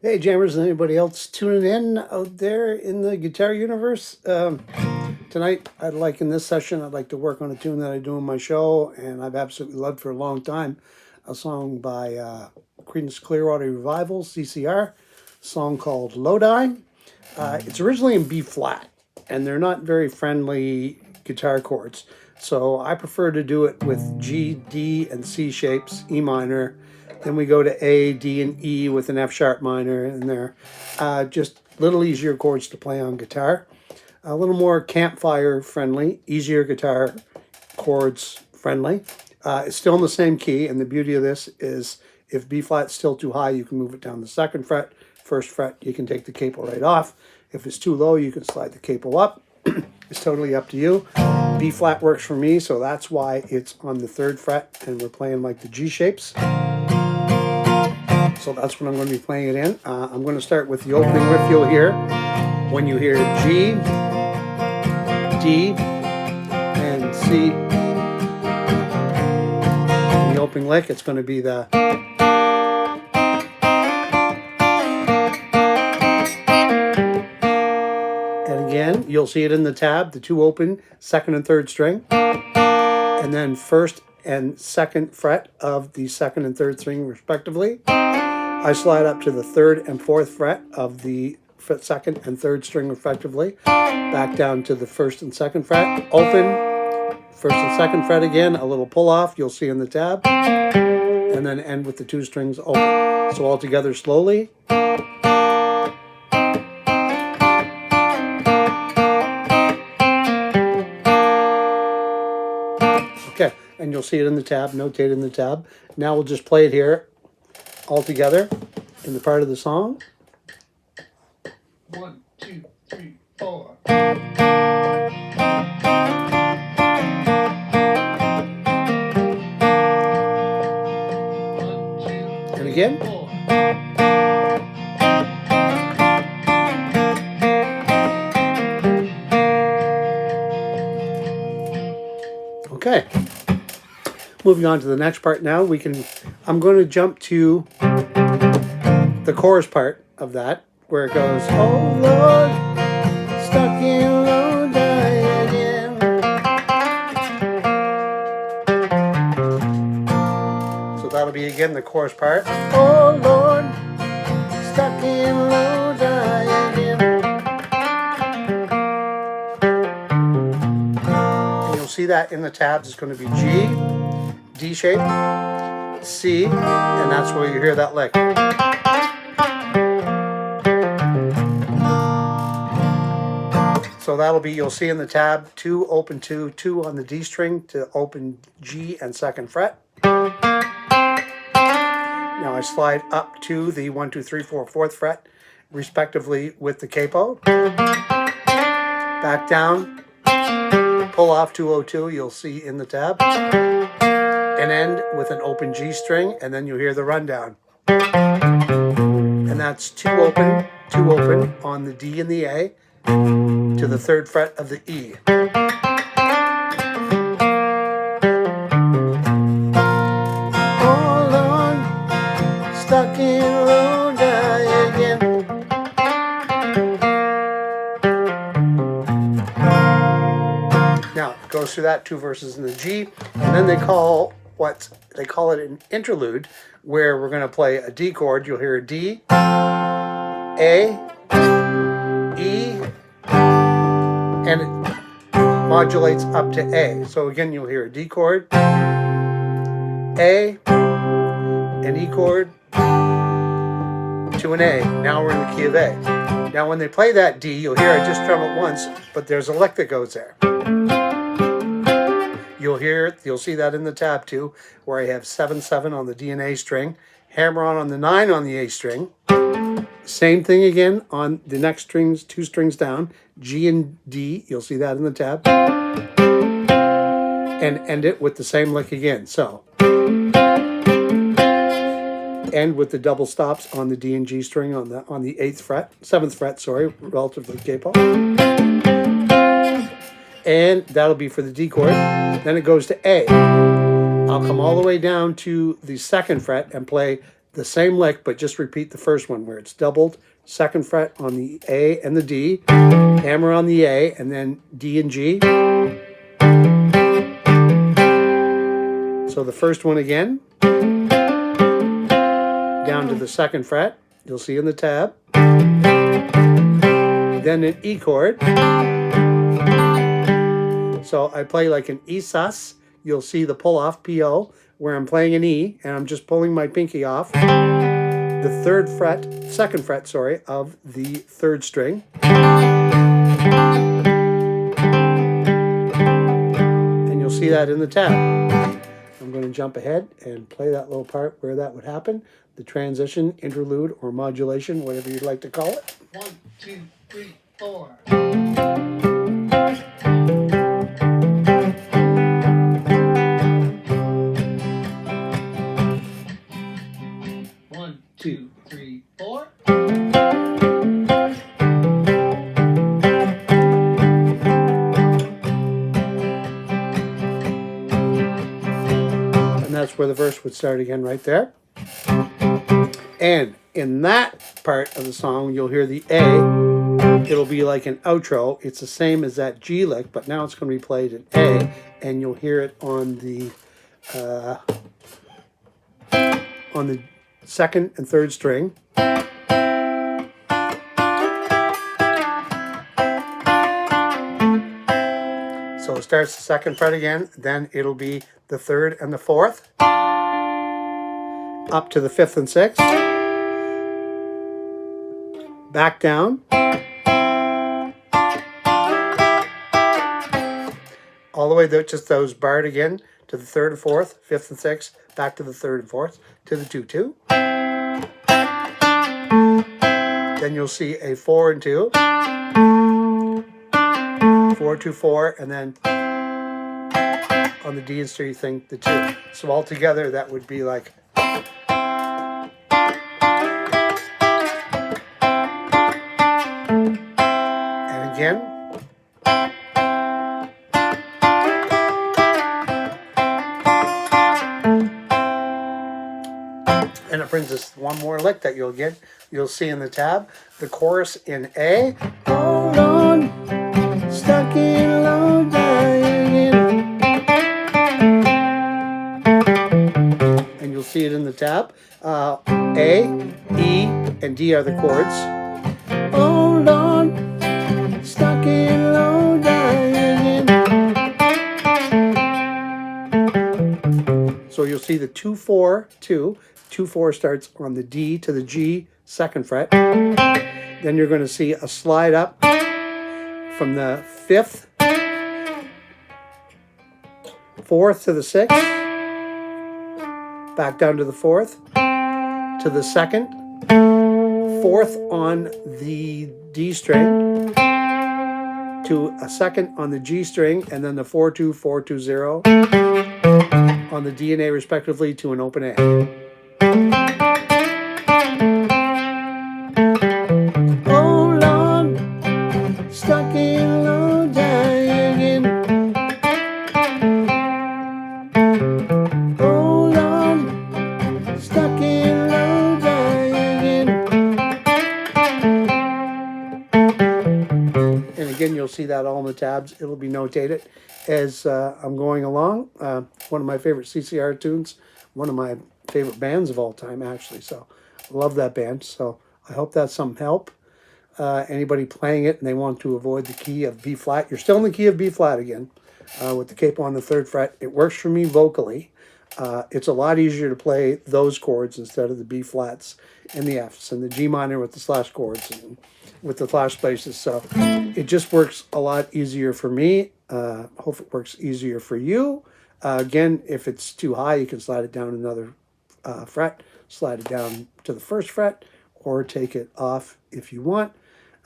Hey, jammers, and anybody else tuning in out there in the guitar universe? Tonight, in this session, I'd like to work on a tune that I do on my show, and I've absolutely loved for a long time. A song by Creedence Clearwater Revival, CCR, a song called Lodi. It's originally in B flat, and they're not very friendly guitar chords. So I prefer to do it with G, D, and C shapes, E minor. Then we go to A, D, and E with an F sharp minor in there. Just little easier chords to play on guitar. A little more campfire friendly, easier guitar chords friendly. It's still in the same key, and the beauty of this is if B flat's still too high, you can move it down the second fret. First fret, you can take the capo right off. If it's too low, you can slide the capo up. It's totally up to you. B flat works for me, so that's why it's on the third fret, and we're playing like the G shapes. So that's what I'm going to be playing it in. I'm going to start with the opening riff you'll hear. When you hear G, D, and C, in the opening lick, it's going to be the... And again, you'll see it in the tab, the two open, second and third string. And then first and second fret of the second and third string respectively. I slide up to the third and fourth fret of the second and third string respectively. Back down to the first and second fret. Open, first and second fret again, a little pull off, you'll see in the tab. And then end with the two strings open. So all together slowly. Okay, and you'll see it in the tab, notate in the tab. Now we'll just play it here all together in the part of the song. 1, 2, 3, 4. And again. Okay. Moving on to the next part now, I'm going to jump to the chorus part of that, where it goes, oh Lord, stuck in Lodi again. So that'll be again the chorus part. Oh Lord, stuck in Lodi again. And you'll see that in the tabs. It's going to be G, D shape, C, and that's where you hear that lick. So that'll be, you'll see in the tab, 2, open 2, 2 on the D string to open G and second fret. Now I slide up to the 1, 2, 3, 4, 4th fret, respectively with the capo. Back down, pull off 202, you'll see in the tab. And end with an open G string, and then you hear the rundown. And that's 2 open on the D and the A to the third fret of the E. Oh Lord, stuck in Lodi again. Now it goes through that 2 verses in the G, and then they call it an interlude, where we're going to play a D chord. You'll hear a D, A, E, and it modulates up to A. So again, you'll hear a D chord, A, an E chord, to an A. Now we're in the key of A. Now when they play that D, you'll hear I just strum it once, but there's a lick that goes there. You'll see that in the tab too, where I have 7, 7 on the D and A string, hammer on the 9 on the A string. Same thing again on the next strings, 2 strings down, G and D, you'll see that in the tab. And end it with the same lick again. So, end with the double stops on the D and G string on the 7th fret, sorry, relative to the capo. And that'll be for the D chord. Then it goes to A. I'll come all the way down to the second fret and play the same lick, but just repeat the first one where it's doubled, second fret on the A and the D, hammer on the A, and then D and G. So the first one again, down to the second fret, you'll see in the tab. Then an E chord. So I play like an E sus. You'll see the pull off, P-O, where I'm playing an E, and I'm just pulling my pinky off the second fret, of the third string. And you'll see that in the tab. I'm going to jump ahead and play that little part where that would happen. The transition, interlude, or modulation, whatever you'd like to call it. 1, 2, 3, 4. 1, 2, 3, 4. And that's where the verse would start again right there. And in that part of the song, you'll hear the A. It'll be like an outro. It's the same as that G lick, but now it's going to be played in A, and you'll hear it on the second and third string. So it starts the second fret again, then it'll be the third and the fourth, up to the fifth and sixth, back down, all the way to just those barred again, to the third and fourth, fifth and sixth, back to the third and fourth, to the 2-2. Then you'll see a 4 and 2, 4, 2, 4, and then on the D and C thing, the 2. So all together, that would be like. And again. And it brings us one more lick that you'll see in the tab. The chorus in A. Hold on, stuck in Lodi. And you'll see it in the tab. A, E, and D are the chords. Hold on, stuck in Lodi. So you'll see the 2-4, 2. 2-4 starts on the D to the G second fret. Then you're going to see a slide up from the fifth, fourth to the sixth, back down to the fourth, to the second, fourth on the D string, to a second on the G string, and then the 4-2, 4-2-0 on the D and A respectively to an open A. Hold on, stuck in Lodi again. Hold on, stuck in Lodi again. And again, you'll see that all in the tabs. It'll be notated as I'm going along. One of my favorite CCR tunes, one of my favorite bands of all time, actually. So I love that band. So I hope that's some help. Anybody playing it and they want to avoid the key of B flat, you're still in the key of B flat again with the capo on the third fret. It works for me vocally. It's a lot easier to play those chords instead of the B flats and the Fs and the G minor with the slash chords and with the slash spaces. So it just works a lot easier for me. Hope it works easier for you. Again, if it's too high, you can slide it down another fret, slide it down to the first fret, or take it off if you want.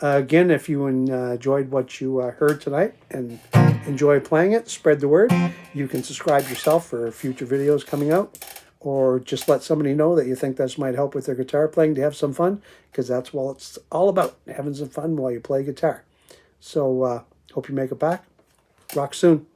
Again, if you enjoyed what you heard tonight and enjoy playing it, spread the word. You can subscribe yourself for future videos coming out, or just let somebody know that you think this might help with their guitar playing to have some fun, because that's what it's all about, having some fun while you play guitar. So hope you make it back. Rock soon.